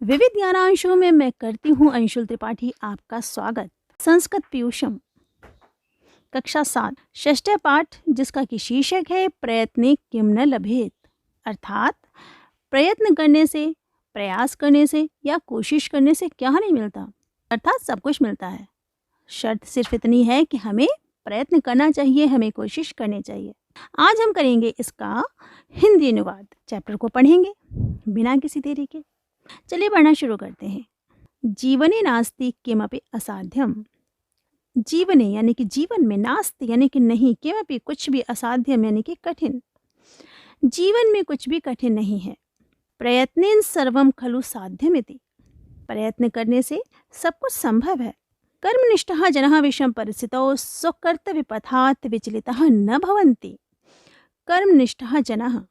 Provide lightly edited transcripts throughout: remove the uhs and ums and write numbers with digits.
विविध ज्ञानांशों में मैं करती हूँ अंशुल त्रिपाठी आपका स्वागत। संस्कृत पीयूषम कक्षा 7 षष्ठ पाठ, जिसका कि शीर्षक है प्रयत्ने किम न लभेत, अर्थात प्रयत्न करने से, प्रयास करने से या कोशिश करने से क्या नहीं मिलता, अर्थात सब कुछ मिलता है। शर्त सिर्फ इतनी है कि हमें प्रयत्न करना चाहिए, हमें कोशिश करनी चाहिए। आज हम करेंगे इसका हिंदी अनुवाद। चैप्टर को पढ़ेंगे बिना किसी देरी के। चलिए पढ़ना शुरू करते हैं। जीवने नास्ति किमपि असाध्यम। जीवने यानी कि जीवन में, नास्ति यानी कि नहीं, किमपि कुछ भी, असाध्यम यानी कि कठिन। जीवन में कुछ भी कठिन नहीं है। प्रयत्नेन सर्वम खलु साध्यमिति। प्रयत्न करने से सब कुछ संभव है। कर्मनिष्ठः जनः विषम परिस्थितौ स्वकर्तव्यपथात् विचलितः न भवन्ति। कर्मनिष्ठः जनः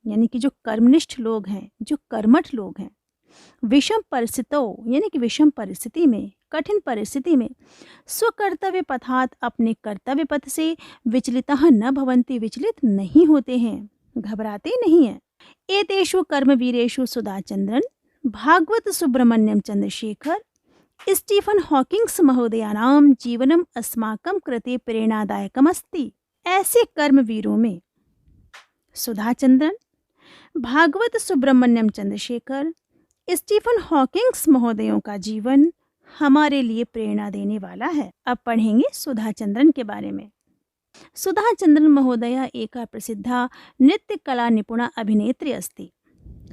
यानी कि जो कर्मनिष्ठ लोग हैं, जो कर्मठ लोग हैं, विषम परिस्थितों यानी कि विषम परिस्थिति में, कठिन परिस्थिति में, स्वकर्तव्य पथात अपने कर्तव्य पथ से विचलितः न भवन्ति विचलित नहीं होते हैं, घबराते नहीं हैं। एतेषु कर्मवीरेषु सुधाचंद्रन, भागवत सुब्रमण्यम चंद्रशेखर, स्टीफन हॉकिंग्स महोदयानां जीवनम अस्माकं कृते प्रेरणादायकम अस्ति। ऐसे कर्मवीरों में सुधाचंद्रन, भागवत सुब्रमण्यम चंद्रशेखर, स्टीफन हॉकिंग्स महोदयों का जीवन हमारे लिए प्रेरणा देने वाला है। अब पढ़ेंगे सुधाचंद्रन के बारे में। सुधाचंद्रन महोदया एका प्रसिद्धा नृत्य कला निपुणा अभिनेत्री अस्ति।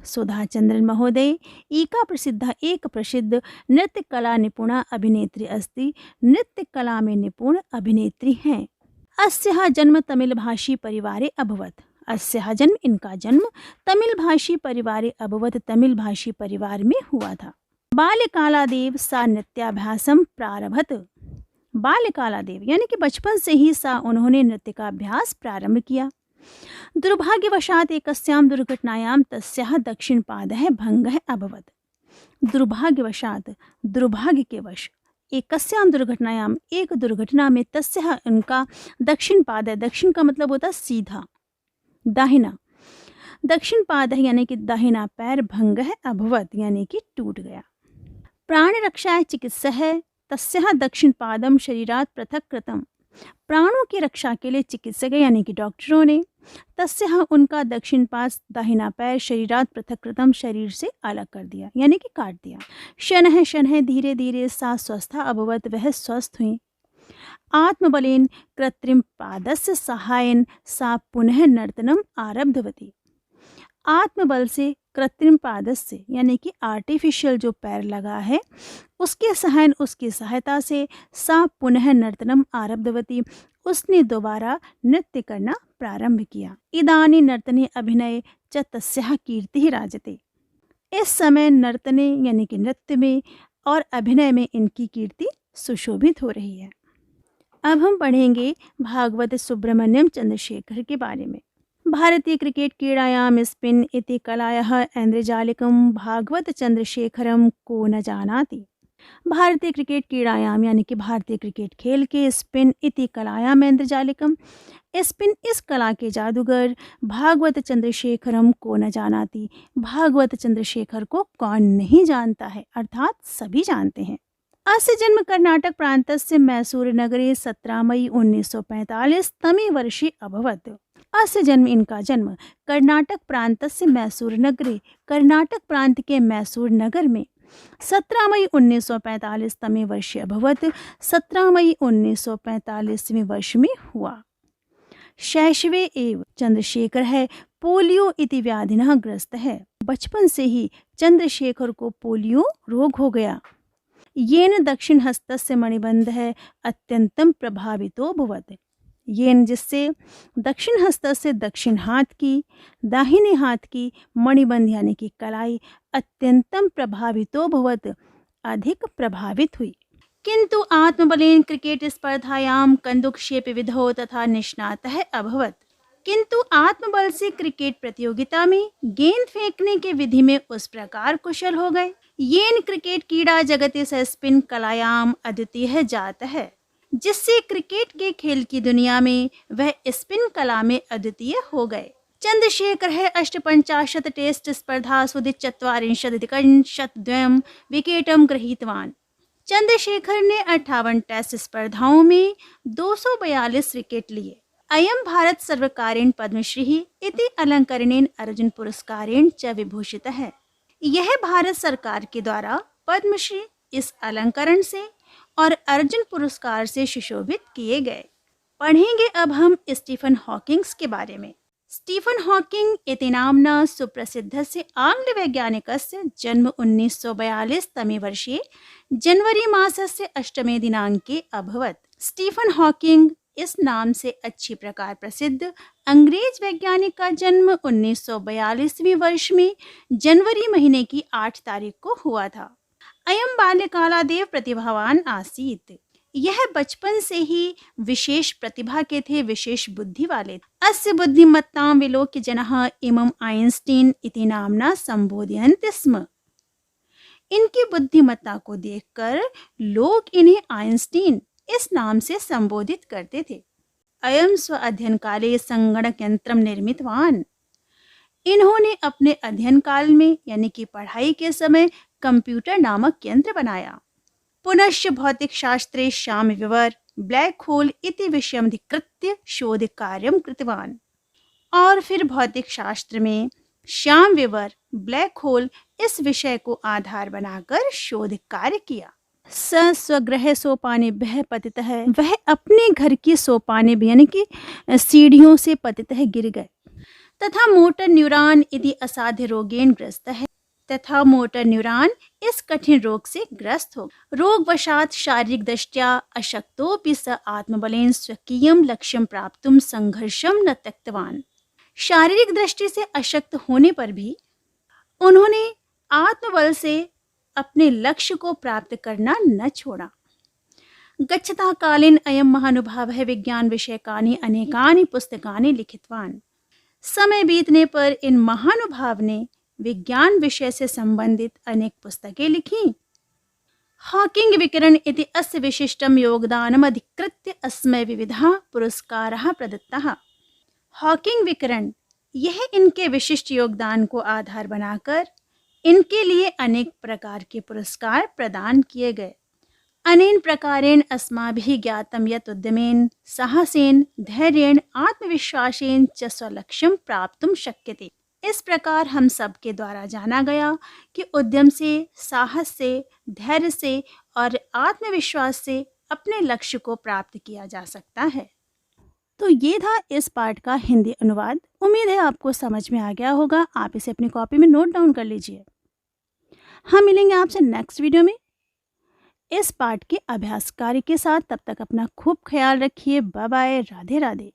सुधाचंद्रन महोदय एक प्रसिद्ध नृत्य कला निपुणा अभिनेत्री अस्ति। नृत्य कला में निपुण अभिनेत्री हैं। अस्याः जन्म तमिल भाषी परिवारे अभवत्। अस्याः जन्म, इनका जन्म तमिल भाषी परिवारे अभवत्, तमिल भाषी परिवार में हुआ था। बाल्यकालादेव सा नृत्याभ्यासम प्रारभत। बाल्यकालादेव यानी कि बचपन से ही उन्होंने नृत्य का अभ्यास प्रारंभ किया। दुर्भाग्यवशात एकस्यां दुर्घटनायां तस्याः दक्षिणपादः भंगः अभवत्। दुर्भाग्यवशात, दुर्भाग्य के वश, एकस्यां दुर्घटनायां, एक दुर्घटना में, तस्याः उनका दक्षिण पाद, दक्षिण का मतलब होता सीधा, दाहिना, दक्षिण पाद यानी कि दाहिना पैर, भंग है, अभवत यानी कि टूट गया। प्राण रक्षाय चिकित्सा है तस्याः दक्षिण पादम शरीरात पृथक कृतम। प्राणों की रक्षा के लिए चिकित्सक यानी कि डॉक्टरों ने तस्याः उनका दक्षिण पाद, दाहिना पैर, शरीरात पृथक कृतम शरीर से अलग कर दिया यानी कि काट दिया। शनः शनः धीरे धीरे सा स्वस्था अभवत, वह स्वस्थ हुई। आत्मबलेन कृत्रिम पादस्य सहायन सा पुनः नर्तनम आरब्धवती। आत्मबल से, कृत्रिम पादस्य यानी कि आर्टिफिशियल जो पैर लगा है, उसके सहायन, उसकी सहायता से, सा पुनः नर्तनम आरब्धवती, उसने दोबारा नृत्य करना प्रारंभ किया। इदानी नर्तने अभिनय च तस्याः कीर्तिः राजते। इस समय नर्तने यानी कि नृत्य में और अभिनय में इनकी कीर्ति सुशोभित हो रही है। अब हम पढ़ेंगे भागवत सुब्रमण्यम चंद्रशेखर के बारे में। भारतीय क्रिकेट क्रीडायां स्पिन इति कलायाः ऐन्द्रजालिकं भागवत चंद्रशेखरम को न जानाति। भारतीय क्रिकेट क्रीडायां यानी कि भारतीय क्रिकेट खेल के स्पिन इति कलायां ऐन्द्रजालिकम, स्पिन इस कला के जादूगर, भागवत चंद्रशेखरम को न जानाति, भागवत चंद्रशेखर को कौन नहीं जानता है, अर्थात सभी जानते हैं। अस्य जन्म कर्नाटक प्रान्तस्य मैसूर नगरे 17 मई 1945 तमे वर्षे अभवत्। अस्य जन्म, इनका जन्म कर्नाटक प्रान्तस्य मैसूर नगरे, कर्नाटक प्रांत के मैसूर नगर में 17 मई 1945 तमे वर्षे अभवत्, 17 मई 1945वें वर्ष में हुआ। शैशवे एव चंद्रशेखर है पोलियो इति व्याधिनः ग्रस्त है। बचपन से ही चंद्रशेखर को पोलियो रोग हो गया। येन दक्षिण हस्तस्य मणिबंध है अत्यंतम प्रभावितो भवत्। येन जिससे, दक्षिण हस्त से दक्षिण हाथ की, दाहिने हाथ की, मणिबंध यानी कि कलाई, अत्यंतम प्रभावितो भवत् अधिक प्रभावित हुई। किंतु आत्मबलेन क्रिकेट स्पर्धायां कन्दुकक्षेप विधौ तथा निष्णातः अभवत्। किंतु आत्मबल से क्रिकेट प्रतियोगिता में गेंद फेंकने के विधि में उस प्रकार कुशल हो गए। येन क्रिकेट क्रीड़ा जगति स स्पिन कलायाम अद्वितीय जाता है, जिससे क्रिकेट के खेल की दुनिया में वह स्पिन कला में अद्वितीय हो गए। चन्द्रशेखरः 48 टेस्ट स्पर्धासु 40 विकेटं गृहीतवान्। चंद्रशेखर ने 58 टेस्ट स्पर्धाओं में 242 विकेट लिए। अयं भारत सर्वकारेण पद्मश्री इति अलंकरणेन अर्जुन पुरस्कारेण च विभूषितः है। यह भारत सरकार के द्वारा पद्मश्री इस अलंकरण से और अर्जुन पुरस्कार से सुशोभित किए गए। पढ़ेंगे अब हम स्टीफन हॉकिंग्स के बारे में। स्टीफन हॉकिंग इति नाम्ना सुप्रसिद्धस्य आङ्ग्लवैज्ञानिकस्य जन्म 1942 तमे वर्षे जनवरी मासस्य 8 दिनाङ्के अभवत्। स्टीफन हॉकिंग इस नाम से अच्छी प्रकार प्रसिद्ध अंग्रेज वैज्ञानिक का जन्म 1942वें वर्ष में जनवरी महीने की 8 तारीख को हुआ था। अयं बाल्यकालादेव प्रतिभावान आसीत्। यह बचपन से ही विशेष प्रतिभा के थे, विशेष बुद्धि वाले। अस्य बुद्धिमत्तां विलोक्य जनः इमं आइंस्टीन इति नाम्ना संबोधयन्ति स्म। इनकी बुद्धिमत्ता को देखकर लोग इन्हें आइंस्टीन इस नाम से संबोधित करते थे। अयं स्व अध्ययन काले संगणक यंत्रम निर्मितवान। इन्होंने अपने अध्ययन काल में यानी कि पढ़ाई के समय कंप्यूटर नामक यंत्र बनाया। पुनश्च भौतिक शास्त्रे श्याम विवर ब्लैक होल इति विषयमधिकृत्य शोध कार्यं कृतवान्। और फिर भौतिक शास्त्र में श्याम विवर ब्लैक होल इस विषय को आधार बनाकर शोध कार्य किया। स स्वगृह सोपानेभ्यः पतितः। वह अपने घर की सोपाने यानी कि सीढ़ियों से पतितः गिर गए। तथा मोटर न्यूरॉन इति असाध्य रोगेण ग्रस्त है। तथा मोटर न्यूरॉन इस कठिन रोग से ग्रस्त हो। रोगवशात शारीरिक दृष्ट्या अशक्तोपि स आत्मबलेन स्वकीयं लक्ष्यं प्राप्तुं संघर्षं न त्यक्तवान्। शारीरिक दृष्टि से अशक्त होने पर भी उन्होंने आत्मबल से अपने लक्ष्य को प्राप्त करना न छोड़ा। गच्छता कालेन अयं महानुभावः विज्ञान विषयकानि अनेकानि पुस्तकानि लिखितवान्। समय बीतने पर इन महानुभाव ने विज्ञान विषय से संबंधित अनेक पुस्तकें लिखी। हॉकिंग विकिरण इति अस्य विशिष्टं योगदानम् अधिकृत्य अस्मै विविधाः पुरस्काराः प्रदत्ताः। हॉकिंग विकिरण यह इनके विशिष्ट योगदान को आधार बनाकर इनके लिए अनेक प्रकार के पुरस्कार प्रदान किए गए। अनेन प्रकारेण अस्माभिः ज्ञातं यत् उद्यमेन साहसेन धैर्येण आत्मविश्वासेन च स्वलक्ष्यं प्राप्तुं शक्यते। इस प्रकार हम सब के द्वारा जाना गया कि उद्यम से, साहस से, धैर्य से और आत्मविश्वास से अपने लक्ष्य को प्राप्त किया जा सकता है। तो ये था इस पाठ का हिंदी अनुवाद। उम्मीद है आपको समझ में आ गया होगा। आप इसे अपनी कॉपी में नोट डाउन कर लीजिए। हम मिलेंगे आपसे नेक्स्ट वीडियो में इस पाठ के अभ्यास कार्य के साथ। तब तक अपना खूब ख्याल रखिए। Bye bye. राधे राधे।